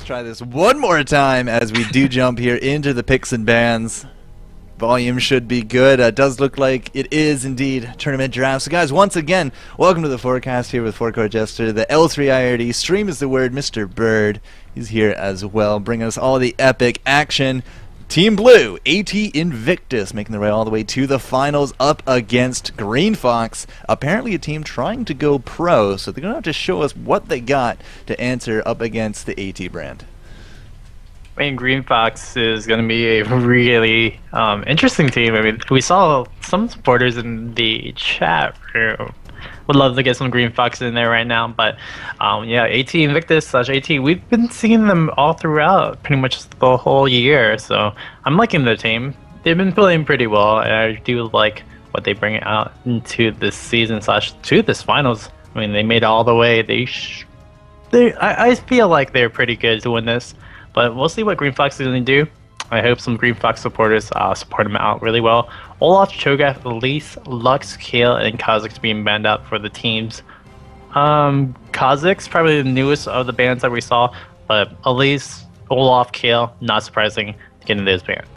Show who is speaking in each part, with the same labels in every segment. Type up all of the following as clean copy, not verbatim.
Speaker 1: try this one more time as we do jump here into the picks and bans. Volume should be good. It does look like it is indeed tournament draft. So guys, once again, welcome to the FourCast here with FourCourtJester. The L3 IRD stream is the word. Mr. Bird, he's here as well, bringing us all the epic action. Team Blue, AT Invictus, making their way all the way to the finals up against Green Fox. Apparently a team trying to go pro, so they're going to have to show us what they got to answer up against the AT brand.
Speaker 2: I mean, Green Fox is going to be a really interesting team. I mean, we saw some supporters in the chat room. Would love to get some Green Fox in there right now, but yeah, AT Invictus / AT, we've been seeing them all throughout pretty much the whole year, so I'm liking their team. They've been playing pretty well, and I do like what they bring out into this season / to this finals. I mean, they made it all the way. I feel like they're pretty good to win this, but we'll see what Green Fox is going to do. I hope some Green Fox supporters support him out really well. Olaf, Cho'Gath, Elise, Lux, Kale, and Kha'Zix being banned out for the teams. Kha'Zix, probably the newest of the bans that we saw, but Elise, Olaf, Kale, not surprising to get in those bans.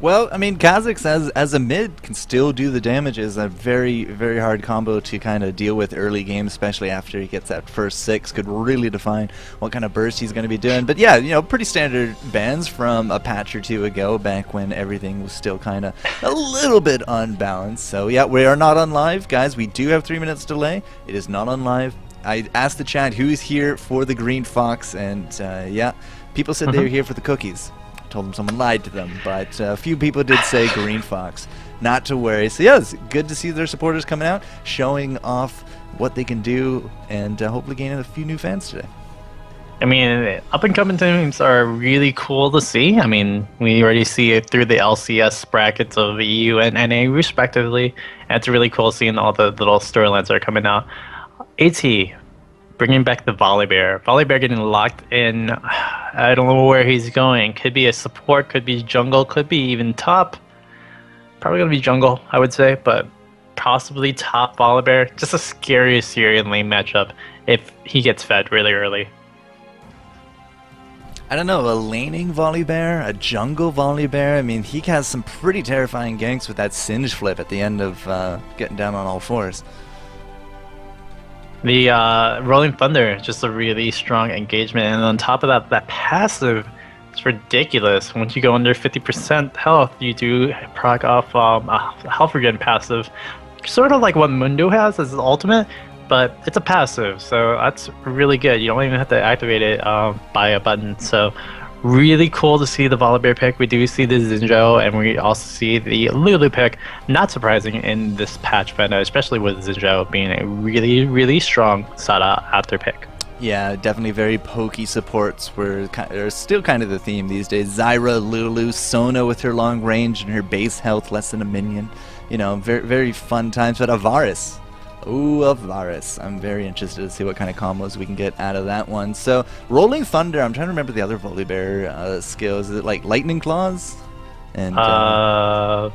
Speaker 1: Well, I mean, Kha'Zix as a mid can still do the damages. A very, very hard combo to kind of deal with early game, especially after he gets that first 6. Could really define what kind of burst he's going to be doing. But yeah, you know, pretty standard bans from a patch or two ago, back when everything was still kind of a little bit unbalanced. So yeah, we are not on live, guys. We do have 3 minutes delay. It is not on live. I asked the chat who is here for the Green Fox, and yeah, people said they were here for the cookies. Told them someone lied to them, but a few people did say Green Fox. Not to worry. So yeah, it's good to see their supporters coming out, showing off what they can do, and hopefully gaining a few new fans today.
Speaker 2: I mean, up-and-coming teams are really cool to see. I mean, we already see it through the LCS brackets of EU and NA respectively, and it's really cool seeing all the little storylines that are coming out. AT, bringing back the Volibear. Volibear getting locked in. I don't know where he's going. Could be a support, could be jungle, could be even top. Probably going to be jungle, I would say, but possibly top Volibear. Just a scary Syrian lane matchup if he gets fed really early.
Speaker 1: I don't know, a laning Volibear, a jungle Volibear. I mean, he has some pretty terrifying ganks with that Singe flip at the end of getting down on all fours.
Speaker 2: The Rolling Thunder, just a really strong engagement, and on top of that, that passive is ridiculous. Once you go under 50% health, you do proc off a health regen passive, sort of like what Mundo has as his ultimate, but it's a passive, so that's really good. You don't even have to activate it by a button, so really cool to see the Volibear pick. We do see the Zinjo, and we also see the Lulu pick. Not surprising in this patch meta, especially with Zinjo being a really, really strong sought-after pick.
Speaker 1: Yeah, definitely very pokey supports are still kind of the theme these days. Zyra, Lulu, Sona with her long range and her base health less than a minion. You know, very, very fun times. But Avaris. Ooh, Avaris. I'm very interested to see what kind of combos we can get out of that one. So, Rolling Thunder, I'm trying to remember the other Volibear skills. Is it like Lightning Claws? And
Speaker 2: I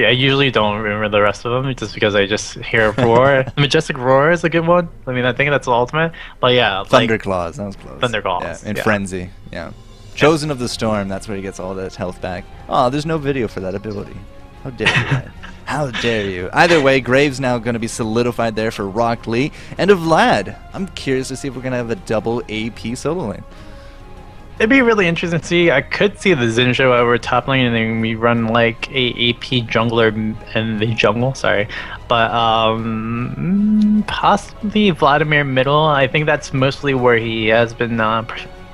Speaker 2: usually don't remember the rest of them just because I just hear Roar. Majestic Roar is a good one. I mean, I think that's the ultimate. But yeah.
Speaker 1: Thunder Claws, that was close.
Speaker 2: Thunder Claws.
Speaker 1: Yeah, and Frenzy, yeah. Chosen of the Storm, that's where he gets all that health back. Oh, there's no video for that ability. How dare you, Ryan? How dare you? Either way, Graves now going to be solidified there for Rock Lee. And of Vlad, I'm curious to see if we're going to have a double AP solo lane.
Speaker 2: It'd be really interesting to see. I could see the Zinjo over top lane, and then we run like a AP jungler in the jungle. Sorry, but possibly Vladimir middle. I think that's mostly where he has been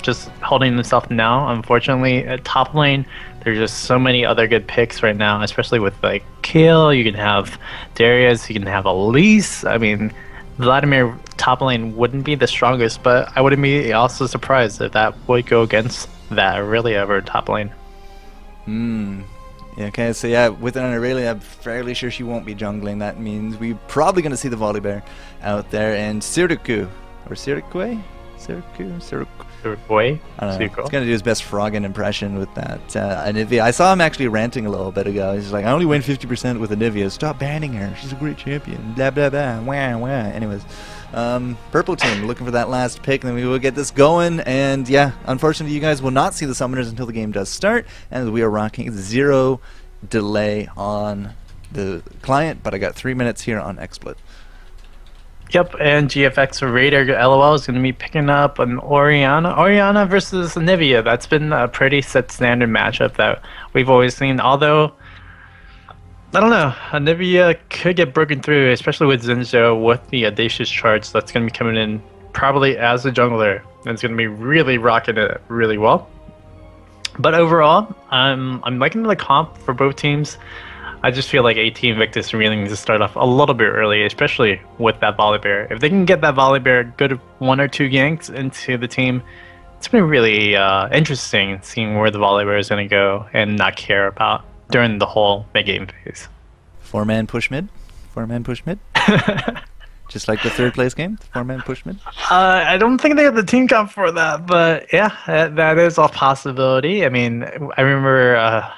Speaker 2: just holding himself now. Unfortunately, at top lane, there's just so many other good picks right now, especially with like Kill. You can have Darius. You can have Elise. I mean, Vladimir top lane wouldn't be the strongest, but I wouldn't be also surprised if that would go against that Aurelia over top lane.
Speaker 1: Yeah, okay, so yeah, with an Aurelia, I'm fairly sure she won't be jungling. That means we're probably going to see the Volibear out there, and Siriku, or Sirikue?
Speaker 2: Boy.
Speaker 1: I don't know. He's gonna do his best Froggen impression with that Anivia. I saw him actually ranting a little bit ago. He's like, I only win 50% with Anivia. Stop banning her. She's a great champion. Blah blah blah. Wah wah. Anyways, purple team looking for that last pick, and then we will get this going. And yeah, unfortunately, you guys will not see the summoners until the game does start, and we are rocking 0 delay on the client. But I got 3 minutes here on XSplit.
Speaker 2: Yep, and GFX Raider LOL is going to be picking up an Oriana versus Anivia. That's been a pretty set standard matchup that we've always seen. Although, I don't know, Anivia could get broken through, especially with Zinzou with the Audacious Charge that's going to be coming in probably as a jungler. And it's going to be really rocking it really well. But overall, I'm liking the comp for both teams. I just feel like AT Invictus really needs to start off a little bit early, especially with that Volibear. If they can get that Volibear good 1 or 2 ganks into the team, it's been really interesting seeing where the Volibear is going to go and not care about during the whole mid-game phase.
Speaker 1: 4-man push mid? 4-man push mid? Just like the 3rd place game? 4-man push mid?
Speaker 2: I don't think they have the team comp for that, but yeah, that is a possibility. I mean, I remember...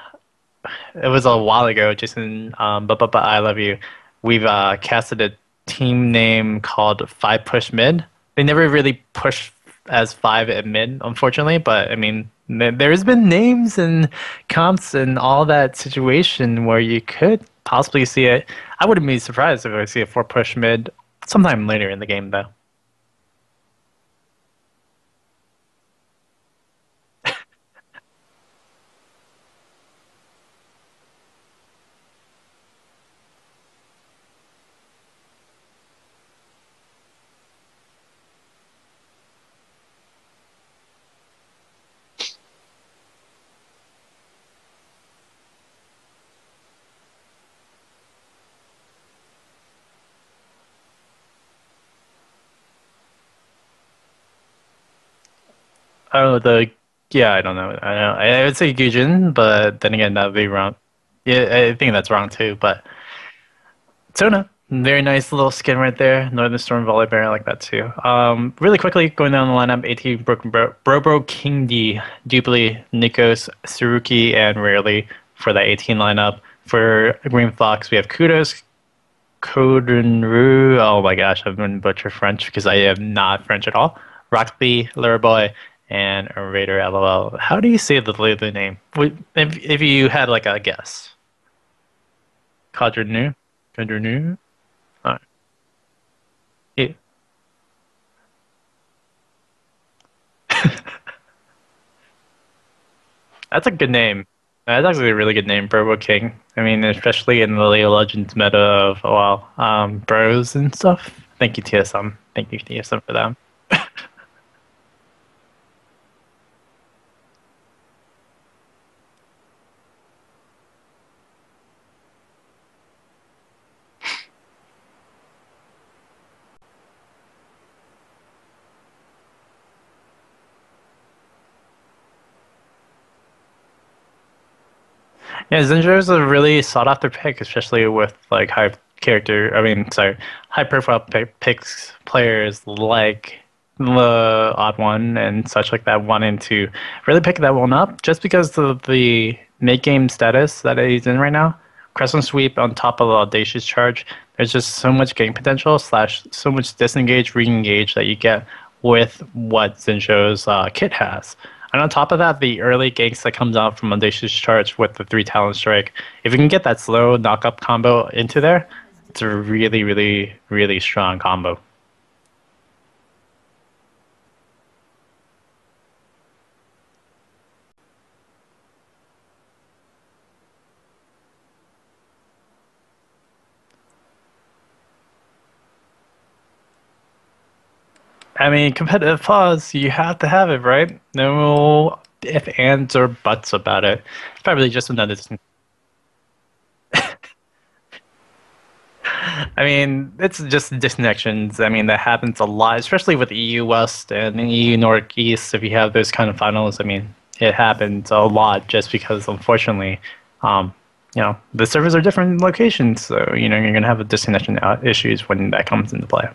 Speaker 2: it was a while ago, Jason, but I love you. We've casted a team name called 5 Push Mid. They never really push as 5 at mid, unfortunately, but I mean, there's been names and comps and all that situation where you could possibly see it. I wouldn't be surprised if I see a 4 Push Mid sometime later in the game, though. Oh, yeah, I don't know. I would say Gujin, but then again, that would be wrong. Yeah, I think that's wrong too. But Sona, very nice little skin right there. Northern Storm Volibear, I like that too. Really quickly going down the lineup: AT Broken Bro, King D, Jubilee, Nikos, Saruki, and Rarely for that 18 lineup. For Green Fox, we have Kudos, Kodenru. Oh my gosh, I've been butcher French because I am not French at all. Roxby, Lurboy, and a Raider LOL. How do you say the Lulu name? If you had like a guess. Kodenru? Kodenru? Alright. Yeah. That's a good name. That's actually a really good name, Burbo King. I mean, especially in the League of Legends meta of, bros and stuff. Thank you, TSM. Thank you, TSM, for that. Yeah, Zinzou is a really sought after pick, especially with like high profile picks players like the Odd One and such like that wanting to really pick that one up just because of the mid game status that he's in right now. Crescent Sweep on top of the Audacious Charge. There's just so much game potential / so much disengage, re-engage that you get with what Zinzou's kit has. And on top of that, the early ganks that comes out from Audacious Charge with the 3 Talon Strike, if you can get that slow knock-up combo into there, it's a really, really, really strong combo. I mean, competitive pause, you have to have it, right? No if, ands, or buts about it. It's probably just another... I mean, it's just disconnections. I mean, that happens a lot, especially with EU West and EU Northeast. If you have those kind of finals, I mean, it happens a lot just because, unfortunately, the servers are different locations. So, you're going to have a disconnection issues when that comes into play.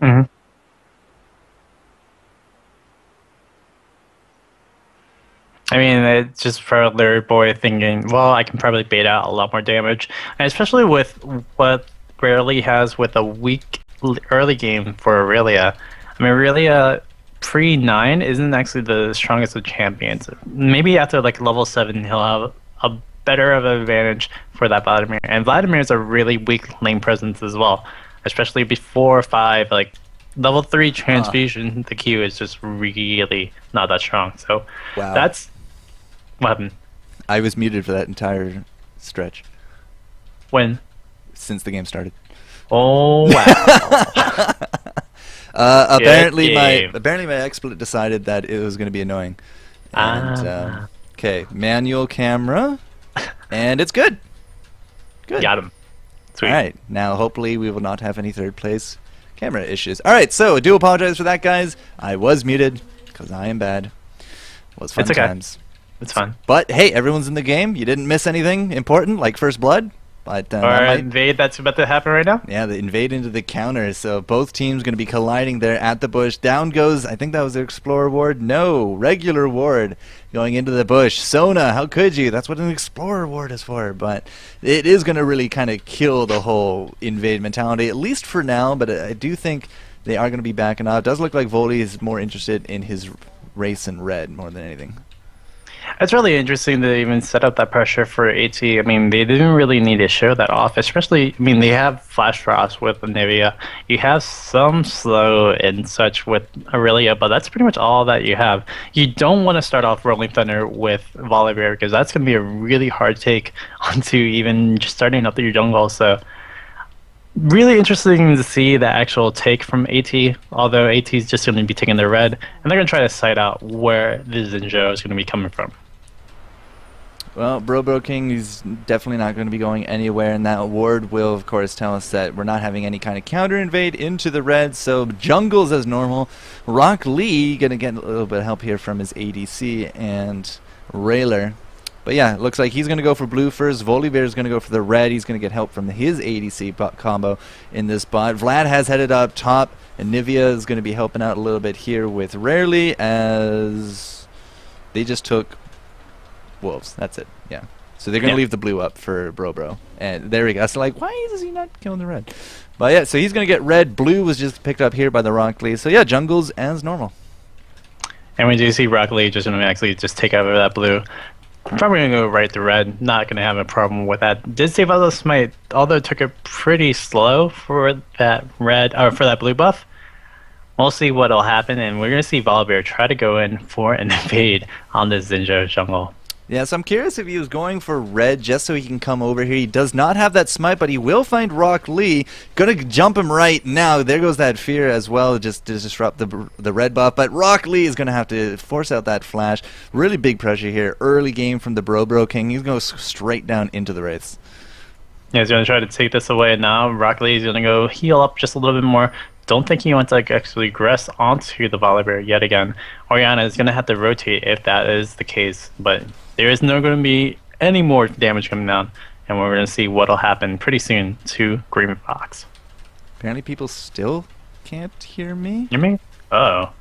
Speaker 2: Hmm. I mean, it's just further boy thinking, well, I can probably bait out a lot more damage, and especially with what Rarely has with a weak early game for Aurelia. I mean, Aurelia pre-9 isn't actually the strongest of champions. Maybe after like level 7, he'll have a better of an advantage for that Vladimir. And Vladimir is a really weak lane presence as well, especially before 5. Like level 3 transfusion, the Q is just really not that strong. So
Speaker 1: Wow.
Speaker 2: that's what happened.
Speaker 1: I was muted for that entire stretch
Speaker 2: When?
Speaker 1: since the game started.
Speaker 2: Oh wow.
Speaker 1: Apparently
Speaker 2: game.
Speaker 1: my XSplit decided that it was going to be annoying. And okay, manual camera, and it's good. Good.
Speaker 2: Got him. Sweet.
Speaker 1: All right, now hopefully we will not have any third place camera issues. All right, so I do apologize for that, guys. I was muted because I am bad. It was fun
Speaker 2: It's okay.
Speaker 1: times.
Speaker 2: It's fine.
Speaker 1: But hey, everyone's in the game. You didn't miss anything important like First Blood. But
Speaker 2: Or invade that's about to happen right now?
Speaker 1: yeah, they invade into the counter. So both teams going to be colliding there at the bush. Down goes, I think that was the Explorer ward. No, regular ward going into the bush. Sona, how could you? That's what an Explorer ward is for. But it is going to really kind of kill the whole invade mentality, at least for now. But I do think they are going to be backing up. It does look like Voli is more interested in his race in red more than anything.
Speaker 2: It's really interesting to even set up that pressure for AT. I mean, they didn't really need to show that off, especially, I mean, they have Flash Frost with Nivea. You have some slow and such with Aurelia, but that's pretty much all that you have. You don't want to start off Rolling Thunder with Volibear because that's going to be a really hard take onto even just starting up your jungle. So, really interesting to see the actual take from AT, although AT is just going to be taking the red, and they're going to try to sight out where the Zinjo is going to be coming from.
Speaker 1: Well, Bro King is definitely not going to be going anywhere, and that ward will, of course, tell us that we're not having any kind of counter invade into the red, so jungles as normal. Rock Lee going to get a little bit of help here from his ADC and Railer. But yeah, it looks like he's going to go for blue first. Volibear is going to go for the red. He's going to get help from his ADC combo in this bot. Vlad has headed up top, and Nivea is going to be helping out a little bit here with Rarely as they just took wolves. That's it. Yeah. So they're going to leave the blue up for Bro. And there we go. So like, why is he not killing the red? But yeah, so he's going to get red. Blue was just picked up here by the Rock Lee. So yeah, jungles as normal.
Speaker 2: And we do see Rock Lee just going to actually just take over that blue. Probably going to go right to red. Not going to have a problem with that. Did save out the smite, although it took it pretty slow for that red, or for that blue buff. We'll see what'll happen, and we're going to see Volibear try to go in for an invade on this Zinjo jungle.
Speaker 1: Yeah, so I'm curious if he was going for red just so he can come over here. He does not have that smite, but he will find Rock Lee. Gonna jump him right now. There goes that fear as well, just to disrupt the red buff. But Rock Lee is gonna have to force out that flash. Really big pressure here. Early game from the Bro King. He's going to go straight down into the wraiths.
Speaker 2: Yeah, he's going to try to take this away now. Rock Lee is going to go heal up just a little bit more. Don't think he wants to actually aggress onto the Volibear yet again. Orianna is going to have to rotate if that is the case, but there is no going to be any more damage coming down, and we're going to see what'll happen pretty soon to Green Fox.
Speaker 1: Apparently people still can't hear me.
Speaker 2: Hear me? Uh-oh.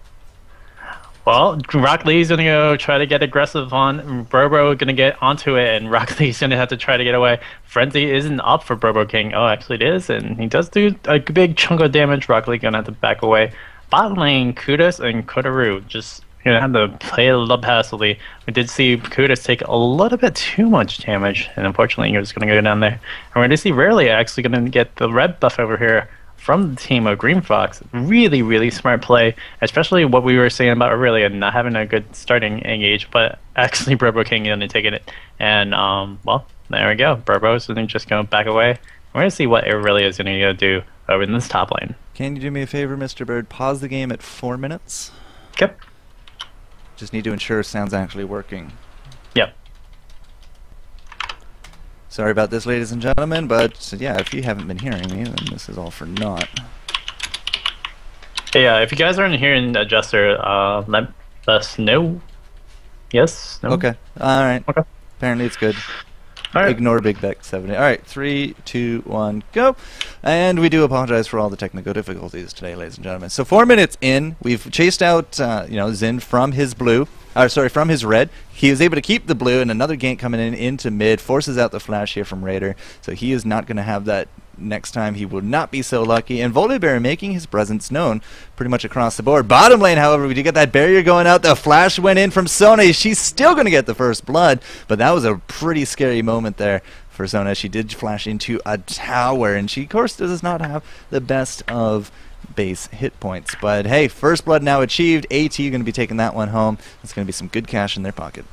Speaker 2: Well, Rock Lee's going to go try to get aggressive on Bro going to get onto it, and Rock Lee's going to have to try to get away. Frenzy isn't up for Bro King. Oh, actually it is, and he does do a big chunk of damage. Rock Lee going to have to back away. Bot lane, Kudos and Kotaru just going to have to play a little passively. We did see Kudos take a little bit too much damage, and unfortunately he was going to go down there. And we're going to see Rarely actually going to get the red buff over here from the team of Green Fox. Really, really smart play, especially what we were saying about Aurelia not having a good starting engage, but actually Bro King going to take it. And, well, there we go. Burbo's just going to back away. We're going to see what Aurelia is going to do over in this top lane.
Speaker 1: Can you do me a favor, Mr. Bird? Pause the game at 4 minutes.
Speaker 2: Yep.
Speaker 1: Just need to ensure sound's actually working.
Speaker 2: Yep.
Speaker 1: Sorry about this, ladies and gentlemen, but yeah, if you haven't been hearing me, then this is all for naught.
Speaker 2: Hey, if you guys aren't hearing Adjuster, let us know. Yes? No?
Speaker 1: Okay. Alright.
Speaker 2: Okay.
Speaker 1: Apparently it's good.
Speaker 2: All right.
Speaker 1: Ignore Big Beck 70. All right, 3, 2, 1, go. And we do apologize for all the technical difficulties today, ladies and gentlemen. So 4 minutes in, we've chased out Xin from his blue. From his red. He was able to keep the blue, and another gank coming in into mid forces out the flash here from Raider. So he is not going to have that next time. He will not be so lucky. And Volibear making his presence known pretty much across the board. Bottom lane, however, we do get that barrier going out. The flash went in from Sona. She's still going to get the first blood, but that was a pretty scary moment there for Sona. She did flash into a tower, and she, of course, does not have the best of base hit points. But hey, first blood now achieved. AT going to be taking that one home. It's going to be some good cash in their pocket.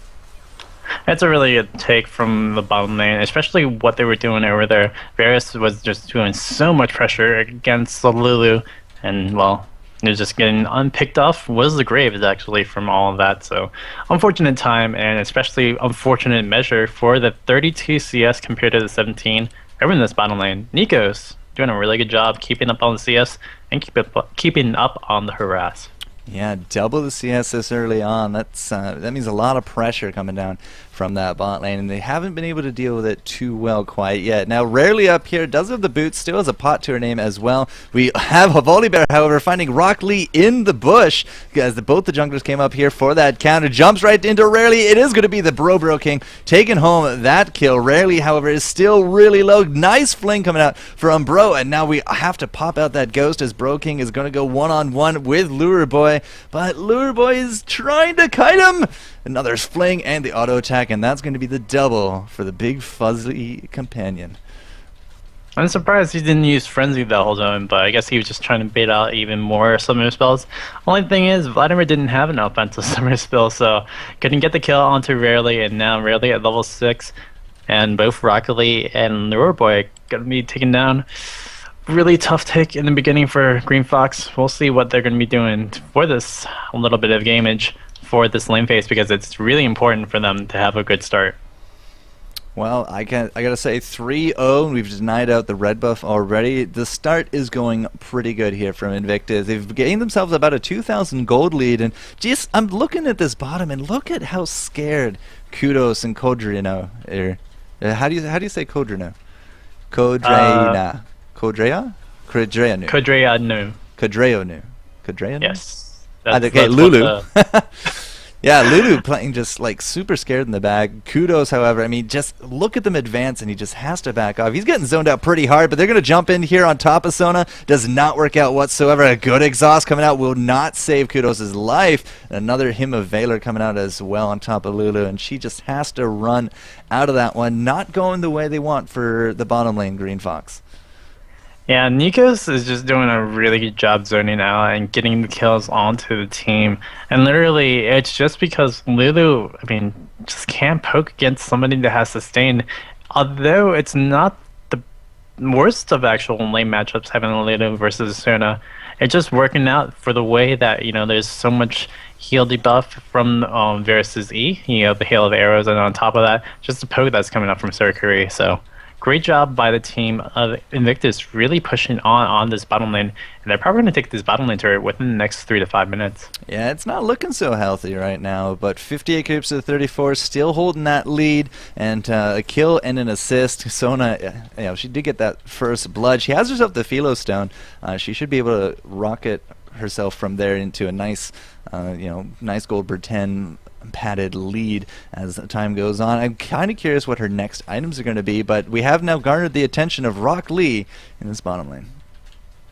Speaker 2: That's a really good take from the bottom lane, especially what they were doing over there. Varus was just doing so much pressure against the Lulu, and well, they're just getting unpicked off. Was the Graves actually from all of that? So unfortunate time, and especially unfortunate measure for the 32 CS compared to the 17. Over in this bottom lane, Nikos doing a really good job keeping up on the CS and keeping up on the harass.
Speaker 1: Yeah, double the CS this early on. That means a lot of pressure coming down from that bot lane, and they haven't been able to deal with it too well quite yet. Now, Rarely up here does have the boots, still has a pot to her name as well. We have a Volibear, however, finding Rock Lee in the bush, as both the junglers came up here for that counter. Jumps right into Rarely. It is going to be the Bro King taking home that kill. Rarely, however, is still really low. Nice fling coming out from Bro, and now we have to pop out that ghost as Bro King is going to go one-on-one with Lure Boy, but Lure Boy is trying to kite him. Another fling and the auto attack, and that's going to be the double for the big fuzzy companion.
Speaker 2: I'm surprised he didn't use Frenzy the whole time, but I guess he was just trying to bait out even more summoner spells. Only thing is, Vladimir didn't have an offensive summoner spell, so couldn't get the kill onto Rarely, and now Rarely at level 6, and both Rocket Lee and Lure Boy gonna be taken down. Really tough take in the beginning for Green Fox. We'll see what they're gonna be doing for this little bit of gameage for this lane phase, because it's really important for them to have a good start.
Speaker 1: Well, I gotta say 3-0, and we've denied out the red buff already. The start is going pretty good here from Invictus. They've gained themselves about a 2,000 gold lead, and just I'm looking at this bottom, and look at how scared Kudos and Kodrino are. How do you say Kodrino? Kodreina. Kodrea? Kodreanu.
Speaker 2: Kodreanu.
Speaker 1: Kodreanu. Kodreanu?
Speaker 2: Yes.
Speaker 1: Okay, Lulu. Yeah, Lulu playing just like super scared in the bag. Kudos, however, I mean, just look at them advance, and he just has to back off. He's getting zoned out pretty hard, but they're going to jump in here on top of Sona. Does not work out whatsoever. A good exhaust coming out will not save Kudos' life. Another Hymn of Valor coming out as well on top of Lulu, and she just has to run out of that one. Not going the way they want for the bottom lane, Green Fox.
Speaker 2: Yeah, Nikos is just doing a really good job zoning out and getting the kills onto the team. And literally, it's just because Lulu, I mean, just can't poke against somebody that has sustained. Although it's not the worst of actual lane matchups having Lulu versus Sona, it's just working out for the way that, you know, there's so much heal debuff from Varus' E, you know, the hail of arrows, and on top of that, just the poke that's coming up from Sorcery. So great job by the team of Invictus, really pushing on this bottom lane, and they're probably going to take this bottom lane turret within the next 3 to 5 minutes. Yeah,
Speaker 1: it's not looking so healthy right now, but 58 creeps to 34, still holding that lead, and a kill and an assist. Sona, you know, she did get that first blood. She has herself the Philo Stone. She should be able to rocket herself from there into a nice, nice Goldberg 10 padded lead as time goes on. I'm kind of curious what her next items are going to be, but we have now garnered the attention of Rock Lee in this bottom lane.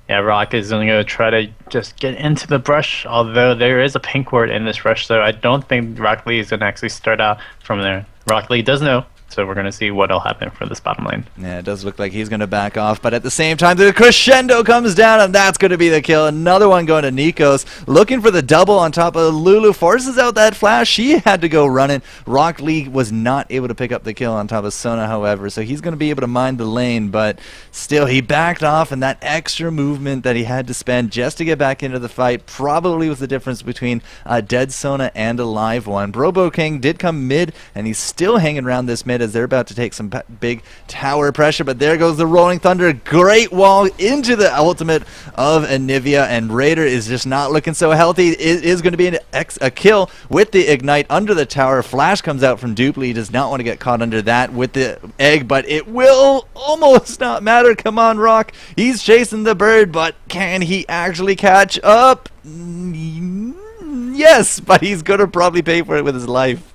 Speaker 2: Yeah, Rock is going to try to just get into the brush, although there is a pink ward in this rush, so I don't think Rock Lee is going to actually start out from there. Rock Lee does know, so we're going to see what will happen for this bottom lane.
Speaker 1: Yeah, it does look like he's going to back off, but at the same time, the crescendo comes down, and that's going to be the kill. Another one going to Nikos, looking for the double on top of Lulu, forces out that flash. She had to go running. Rock Lee was not able to pick up the kill on top of Sona, however, so he's going to be able to mind the lane, but still, he backed off, and that extra movement that he had to spend just to get back into the fight probably was the difference between a dead Sona and a live one. Brobo King did come mid, and he's still hanging around this mid as they're about to take some big tower pressure, but there goes the Rolling Thunder. Great wall into the ultimate of Anivia, and Raider is just not looking so healthy. It is going to be a kill with the Ignite under the tower. Flash comes out from Dupley. He does not want to get caught under that with the egg, but it will almost not matter. Come on, Rock. He's chasing the bird, but can he actually catch up? Yes, but he's going to probably pay for it with his life.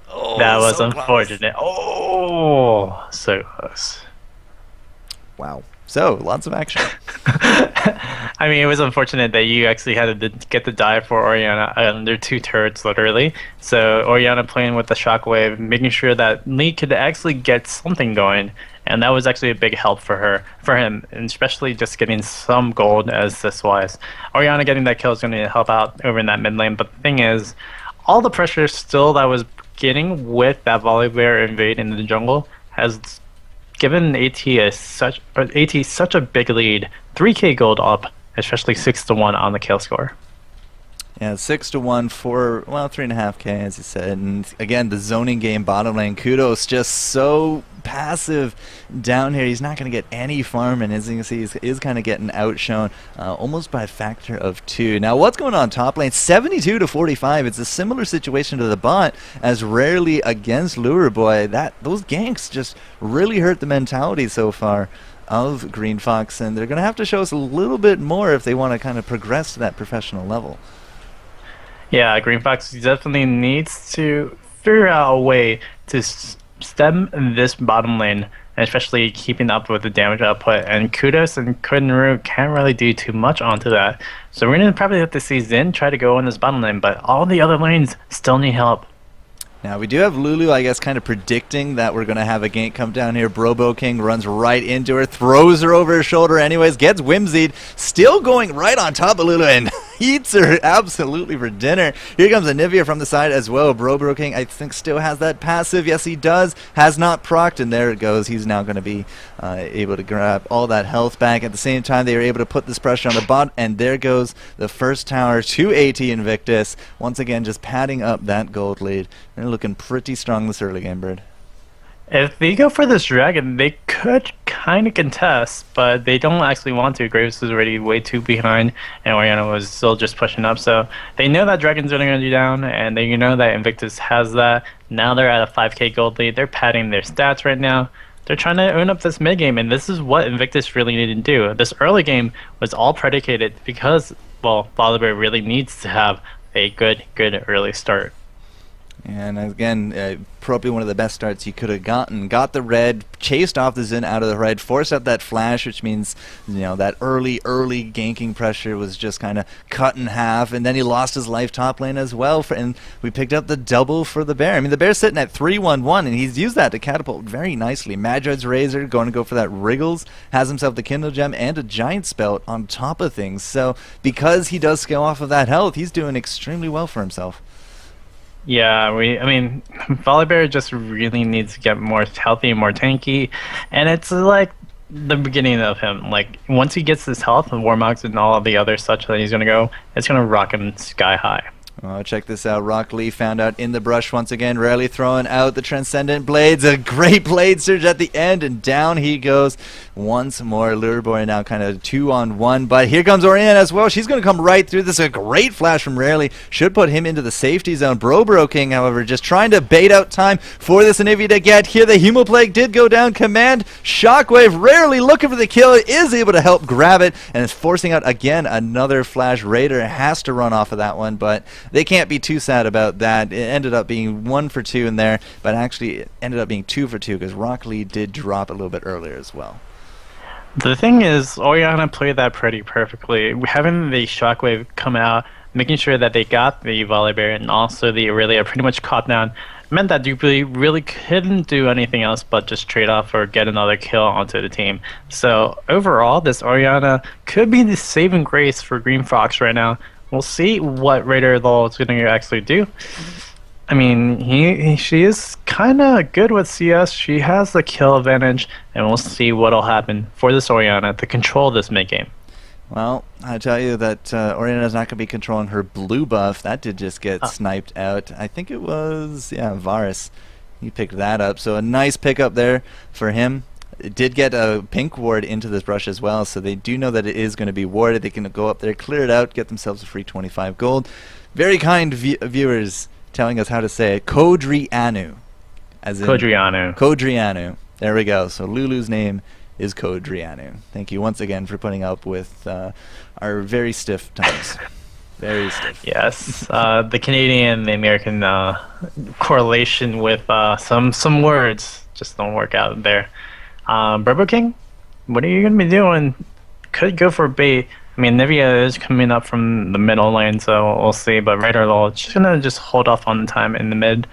Speaker 1: Oh,
Speaker 2: that was
Speaker 1: so
Speaker 2: unfortunate. Close. Oh, so close.
Speaker 1: Wow. So, lots of action.
Speaker 2: I mean, it was unfortunate that you actually had to get the dive for Orianna under 2 turrets, literally. So, Orianna playing with the Shockwave, making sure that Lee could actually get something going. And that was actually a big help for him, and especially just getting some gold as this-wise. Orianna getting that kill is going to help out over in that mid lane, but the thing is, all the pressure still that was getting with that Volibear invade in the jungle has given AT such a big lead. 3k gold up, especially 6-1 on the kill score.
Speaker 1: Yeah, 6-1 for, well, 3.5k as you said. And again, the zoning game bottom lane, Kudos just so passive down here. He's not going to get any farm, and as you can see, he is kind of getting outshone almost by a factor of 2. Now, what's going on top lane? 72-45. It's a similar situation to the bot as rarely against Lure Boy. Those ganks just really hurt the mentality so far of Green Fox, and they're going to have to show us a little bit more if they want to kind of progress to that professional level.
Speaker 2: Yeah, Green Fox definitely needs to figure out a way to stem this bottom lane, especially keeping up with the damage output. And Kudos and Kunru can't really do too much onto that. So we're going to probably have to see Xin try to go in this bottom lane, but all the other lanes still need help.
Speaker 1: Now, we do have Lulu, I guess, kind of predicting that we're going to have a gank come down here. Brobo King runs right into her, throws her over her shoulder anyways, gets whimsied, still going right on top of Lulu, and eats her absolutely for dinner. Here comes Anivia from the side as well. Brobo King, I think, still has that passive. Yes, he does. Has not procced, and there it goes. He's now going to be able to grab all that health back. At the same time, they are able to put this pressure on the bot, and there goes the first tower to AT Invictus. Once again, just padding up that gold lead. They're looking pretty strong this early game, Bird.
Speaker 2: If they go for this dragon, they could kind of contest, but they don't actually want to. Graves is already way too behind, and Orianna was still just pushing up. So they know that dragon's going to go down, and they know that Invictus has that. Now they're at a 5k gold lead. They're padding their stats right now. They're trying to own up this mid game, and this is what Invictus really needed to do. This early game was all predicated because, well, Volibear really needs to have a good early start.
Speaker 1: And again, probably one of the best starts he could have gotten. Got the red, chased off the Xin out of the red, forced out that flash, which means, you know, that early ganking pressure was just kind of cut in half. And then he lost his life top lane as well. And we picked up the double for the Bear. I mean, the Bear's sitting at 3-1-1, and he's used that to catapult very nicely. Madred's Razor going to go for that Wriggles, has himself the Kindle Gem and a Giant Spelt on top of things. So because he does scale off of that health, he's doing extremely well for himself.
Speaker 2: Yeah, I mean, Volibear just really needs to get more healthy and more tanky, and it's like the beginning of him. Like, once he gets his health and Warmogs and all of the other such that he's going to go, it's going to rock him sky high.
Speaker 1: Oh, check this out. Rock Lee found out in the brush once again, rarely throwing out the Transcendent Blades. A great Blade Surge at the end, and down he goes once more. Lure Boy now kind of 2-on-1, but here comes Orianna as well. She's going to come right through. This is a great flash from Rarely. Should put him into the safety zone. Brobo King, however, just trying to bait out time for this Anivia to get here. The Hemoplague did go down. Command Shockwave, Rarely looking for the kill, is able to help grab it, and is forcing out again another flash. Raider has to run off of that one, but they can't be too sad about that. It ended up being 1 for 2 in there, but actually it ended up being 2 for 2 because Rock Lee did drop a little bit earlier as well.
Speaker 2: The thing is, Orianna played that pretty perfectly. Having the Shockwave come out, making sure that they got the Volibear and also the Aurelia pretty much caught down, meant that Dupley really couldn't do anything else but just trade off or get another kill onto the team. So overall, this Orianna could be the saving grace for Green Fox right now. We'll see what Raider Lol is going to actually do. I mean, she is kind of good with CS. She has the kill advantage, and we'll see what'll happen for this Orianna to control this mid game.
Speaker 1: Well, I tell you that Orianna's not going to be controlling her blue buff. That did just get sniped out. I think it was, yeah, Varus. He picked that up. So a nice pickup there for him. It did get a pink ward into this brush as well, so they do know that it is going to be warded. They can go up there, clear it out, get themselves a free 25 gold. Very kind viewers telling us how to say it. Codrianu. As in
Speaker 2: Codrianu.
Speaker 1: Codrianu. There we go. So Lulu's name is Codrianu. Thank you once again for putting up with our very stiff tongues. Very stiff.
Speaker 2: Yes, the Canadian, the American correlation with some words just don't work out there. Burbo King, what are you gonna be doing? Could go for bait. I mean, Nivea is coming up from the middle lane, so we'll see. But right or low, just gonna hold off on the time in the mid.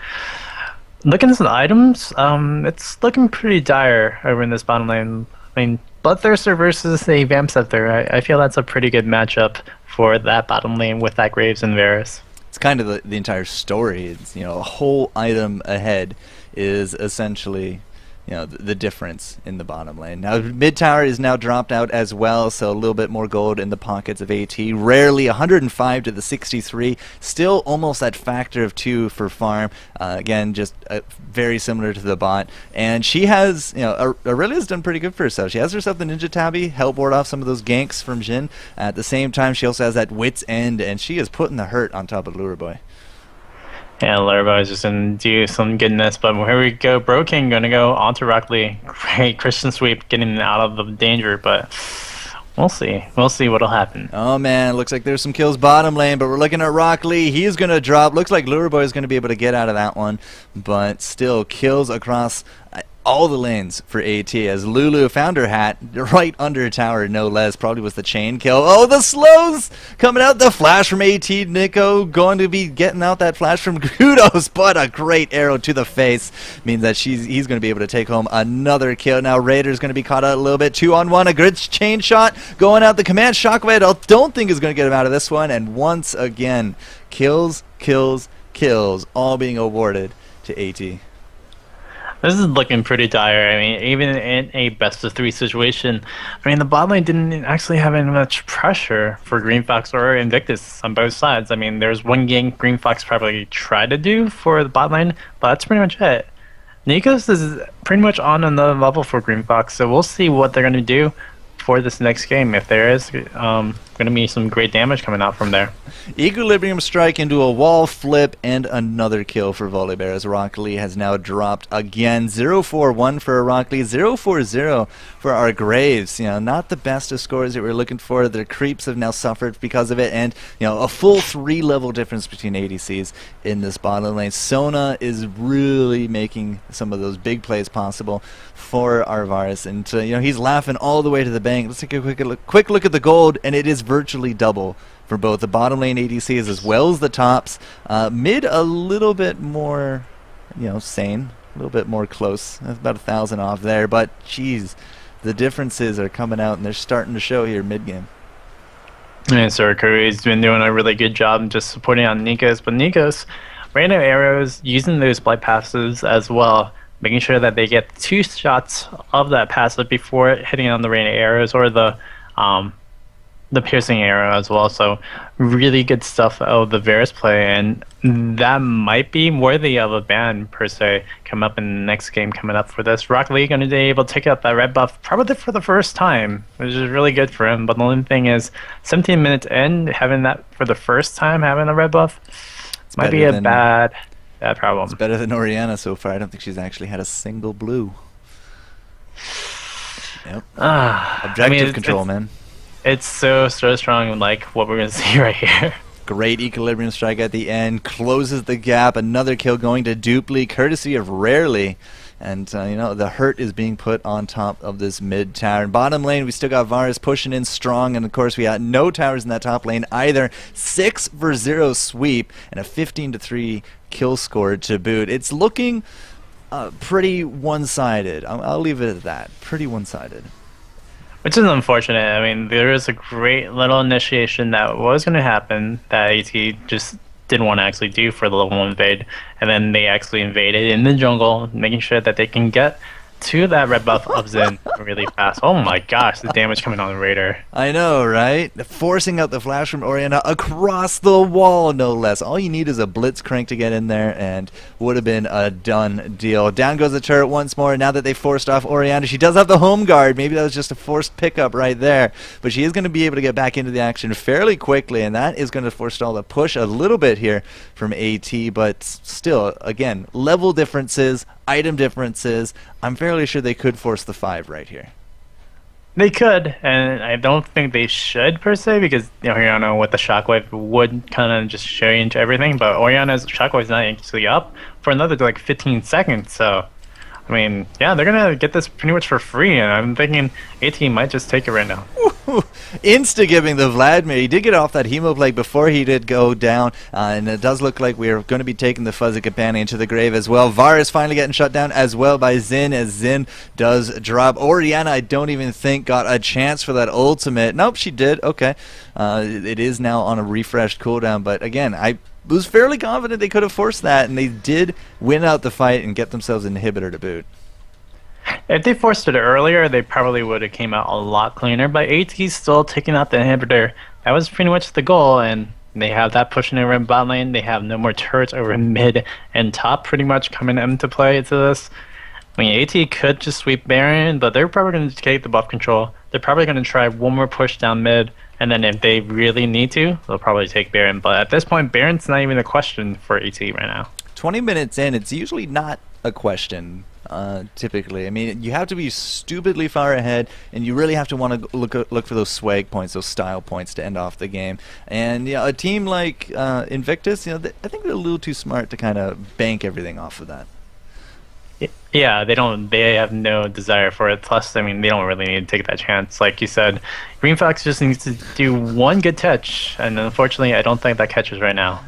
Speaker 2: Looking at the items, it's looking pretty dire over in this bottom lane. I mean, Bloodthirster versus a Vamp Scepter. I feel that's a pretty good matchup for that bottom lane with that Graves and Varus.
Speaker 1: It's kind of the entire story. It's, you know, a whole item ahead is essentially, you know, the difference in the bottom lane. Now mid tower is now dropped out as well, so a little bit more gold in the pockets of AT. Rarely 105 to the 63, still almost that factor of 2 for farm. Again, just very similar to the bot. And she has, you know, Aurelia's done pretty good for herself. She has herself the Ninja Tabi, help ward off some of those ganks from Jhin. At the same time, she also has that Wit's End, and she is putting the hurt on top of Lure Boy.
Speaker 2: Yeah, Lurbo is just going to do some goodness, but here we go. Bro King going to go onto Rock Lee. Great Christian sweep, getting out of the danger, but we'll see. We'll see what'll happen.
Speaker 1: Oh man, looks like there's some kills bottom lane, but we're looking at Rock Lee. He's going to drop. Looks like Lure Boy is going to be able to get out of that one, but still kills across all the lanes for AT as Lulu found her hat right under tower, no less. Probably was the chain kill. Oh, the slows coming out. The flash from AT. Nico going to be getting out that flash from Kudos, but a great arrow to the face means that he's going to be able to take home another kill. Now Raider's going to be caught out a little bit. 2-on-1, a good chain shot going out. The command shockwave I don't think is going to get him out of this one, and once again kills, all being awarded to AT.
Speaker 2: This is looking pretty dire. I mean, even in a best-of-3 situation, I mean, the bot lane didn't actually have any much pressure for Green Fox or Invictus on both sides. I mean, there's one gank Green Fox probably tried to do for the bot lane, but that's pretty much it. Nikos is pretty much on another level for Green Fox, so we'll see what they're going to do for this next game, if there is going to be some great damage coming out from there.
Speaker 1: Equilibrium strike into a wall flip and another kill for Volibear as Rock Lee has now dropped again. 0-4-1 for Rock Lee, 0-4-0 for our Graves. You know, not the best of scores that we're looking for. Their creeps have now suffered because of it, and you know, a full 3-level difference between ADCs in this bottom lane. Sona is really making some of those big plays possible for our Varus, and you know, he's laughing all the way to the bank. Let's take a quick look at the gold, and it is virtually double for both the bottom lane ADCs as well as the tops. Mid a little bit more, you know, sane, a little bit more close. That's about 1,000 off there, but geez, the differences are coming out and they're starting to show here mid game.
Speaker 2: And Sir Curry's been doing a really good job just supporting on Nikos, but Nikos random arrows using those blight passives as well, making sure that they get 2 shots of that passive before hitting on the rain arrows or the piercing arrow as well. So really good stuff out of the Varus play, and that might be worthy of a ban per se come up in the next game coming up for this. Rock Lee going to be able to take out that red buff probably for the first time, which is really good for him. But the only thing is 17 minutes in, having that for the first time, having a red buff might be a bad problem.
Speaker 1: It's better than Oriana so far. I don't think she's actually had a single blue. Yep. Objective control, man.
Speaker 2: It's so strong, like what we're going to see right here.
Speaker 1: Great equilibrium strike at the end, closes the gap. Another kill going to Dupli, courtesy of Rarely. And, you know, the hurt is being put on top of this mid tower. Bottom lane, we still got Varus pushing in strong. And, of course, we got no towers in that top lane either. 6-for-0 sweep and a 15-3 kill score to boot. It's looking pretty one-sided. I'll leave it at that. Pretty one-sided.
Speaker 2: Which is unfortunate. I mean, there is a great little initiation that was going to happen that AT just didn't want to actually do for the level 1 invade. And then they actually invaded in the jungle, making sure that they can get to that red buff ups in really fast. Oh my gosh, the damage coming on the Raider.
Speaker 1: I know, right? Forcing out the flash from Oriana across the wall, no less. All you need is a blitzcrank to get in there, and would have been a done deal. Down goes the turret once more. Now that they forced off Oriana, she does have the home guard. Maybe that was just a forced pickup right there, but she is going to be able to get back into the action fairly quickly, and that is going to forestall the push a little bit here from AT, but still, again, level differences, item differences. I'm fairly sure they could force the 5 right here.
Speaker 2: They could, and I don't think they should per se, because Oriana with the shockwave would kind of just show you into everything, but Oriana's shockwave is not actually up for another like 15 seconds, so I mean, yeah, they're gonna get this pretty much for free, and I'm thinking AT might just take it right now.
Speaker 1: Insta-giving the Vladimir. He did get off that Hemoplague before he did go down, and it does look like we're going to be taking the Fuzzy Companion to the grave as well. Var is finally getting shut down as well by Xin, as Xin does drop. Oriana, I don't even think, got a chance for that ultimate. Nope, she did. Okay. It is now on a refreshed cooldown, but again, I was fairly confident they could have forced that, and they did win out the fight and get themselves an inhibitor to boot.
Speaker 2: If they forced it earlier, they probably would have came out a lot cleaner, but AT's still taking out the inhibitor. That was pretty much the goal, and they have that pushing over in bot lane. They have no more turrets over mid and top pretty much coming into play to this. I mean, AT could just sweep Baron, but they're probably going to take the buff control. They're probably going to try one more push down mid, and then if they really need to, they'll probably take Baron. But at this point, Baron's not even a question for AT right now.
Speaker 1: 20 minutes in, it's usually not a question. Typically, I mean, you have to be stupidly far ahead, and you really have to want to look for those swag points, those style points to end off the game. And yeah, a team like Invictus, I think they're a little too smart to kind of bank everything off of that.
Speaker 2: Yeah, they have no desire for it. Plus, I mean, they don't really need to take that chance. Like you said, Green Fox just needs to do one good touch, and unfortunately, I don't think that catches right now.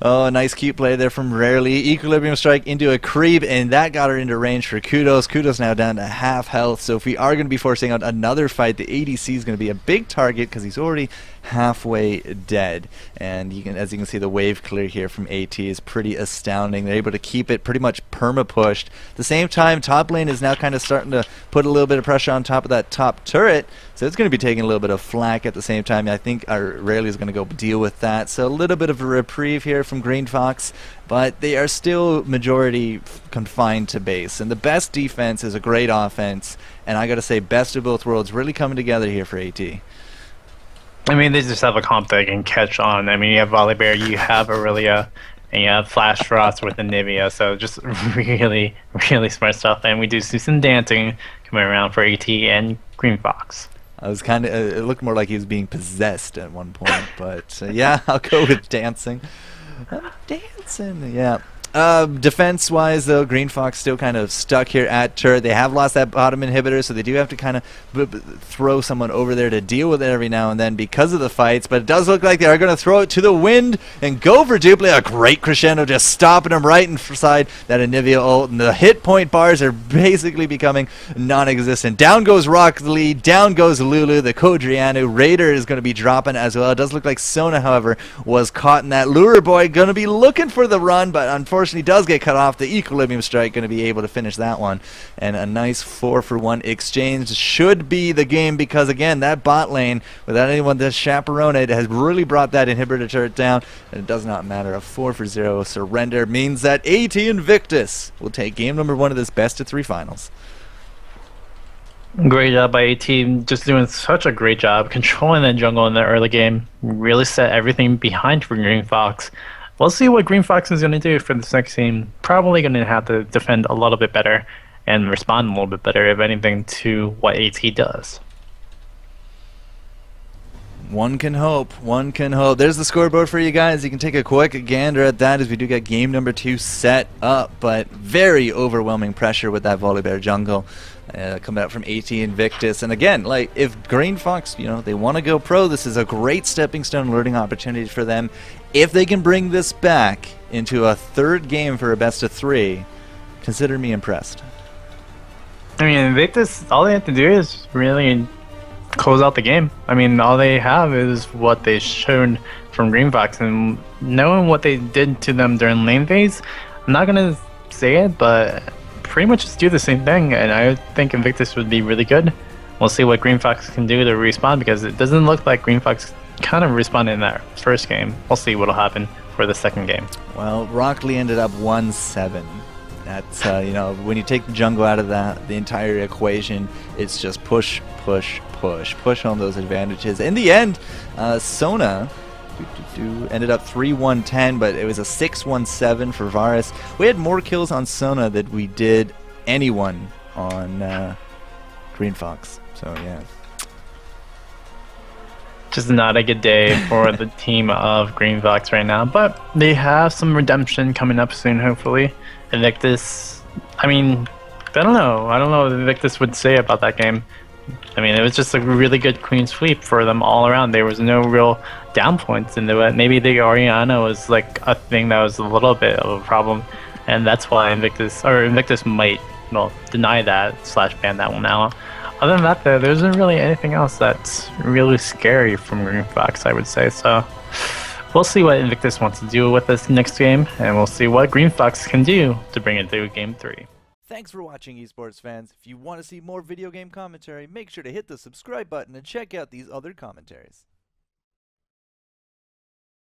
Speaker 1: Oh, a nice cute play there from Rarely. Equilibrium strike into a creep, and that got her into range for Kudos. Kudos now down to half health, so if we are going to be forcing out another fight, the ADC is going to be a big target because he's already halfway dead. And as you can see, the wave clear here from AT is pretty astounding. They're able to keep it pretty much perma-pushed. At the same time, top lane is now kind of starting to put a little bit of pressure on top of that top turret, so it's going to be taking a little bit of flack at the same time. I think Rarely is going to go deal with that. So a little bit of a reprieve here from Green Fox, but they are still majority confined to base. And the best defense is a great offense, and I got to say, best of both worlds really coming together here for AT.
Speaker 2: I mean, they just have a comp that can catch on. I mean, you have Volibear, you have Aurelia, and you have Flash Frost with Anivia, so just really, really smart stuff. And we do see some dancing coming around for AT and Green Fox.
Speaker 1: I was kind of, it looked more like he was being possessed at one point, but yeah, I'll go with dancing. Dancing, yeah. Defense-wise, though, Green Fox still kind of stuck here at turret. They have lost that bottom inhibitor, so they do have to kind of throw someone over there to deal with it every now and then because of the fights. But it does look like they are going to throw it to the wind and go for Dupli. A great crescendo, just stopping him right inside that Anivia ult. And the hit point bars are basically becoming non-existent. Down goes Rock Lee, down goes Lulu, the Kodrianu. Raider is going to be dropping as well. It does look like Sona, however, was caught in that. Lure Boy going to be looking for the run, but unfortunately does get cut off. The Equilibrium strike going to be able to finish that one, and a nice 4-for-1 exchange should be the game, because again, that bot lane without anyone to chaperone it has really brought that inhibitor turret down, and it does not matter. A 4-for-0 surrender means that AT Invictus will take game number 1 of this best-of-3 finals.
Speaker 2: Great job by AT, just doing such a great job controlling that jungle in the early game. Really set everything behind for Green Fox. We'll see what Green Fox is going to do for this next game. Probably going to have to defend a little bit better and respond a little bit better, if anything, to what AT does.
Speaker 1: One can hope. One can hope. There's the scoreboard for you guys. You can take a quick gander at that as we do get game number 2 set up, but very overwhelming pressure with that Volibear jungle. Coming out from AT Invictus, and again, like, if Green Fox, they want to go pro, this is a great stepping stone learning opportunity for them. If they can bring this back into a 3rd game for a best-of-3, consider me impressed.
Speaker 2: I mean, Invictus, all they have to do is really close out the game. I mean, all they have is what they've shown from Green Fox, and knowing what they did to them during lane phase, I'm not gonna say it, but pretty much just do the same thing, and I think Invictus would be really good. We'll see what Green Fox can do to respawn, because it doesn't look like Green Fox kind of respawned in that first game. We'll see what'll happen for the second game.
Speaker 1: Well, Rock Lee ended up 1-7. That's, you know, when you take the jungle out of that, the entire equation, it's just push, push, push, push home those advantages. In the end, Sona ended up 3-1-10, but it was a 6-1-7 for Varus. We had more kills on Sona than we did anyone on Green Fox. So, yeah.
Speaker 2: Just not a good day for the team of Green Fox right now, but they have some redemption coming up soon, hopefully. Invictus, I mean, I don't know what Invictus would say about that game. I mean, it was just a really good clean sweep for them all around. There was no real down points into it. Maybe the Oriana was like a thing that was a little bit of a problem, and that's why Invictus might, well, deny that / ban that one out. Other than that, though, there isn't really anything else that's really scary from Green Fox, I would say. So we'll see what Invictus wants to do with this next game, and we'll see what Green Fox can do to bring it to Game 3.
Speaker 1: Thanks for watching, esports fans. If you want to see more video game commentary, make sure to hit the subscribe button and check out these other commentaries.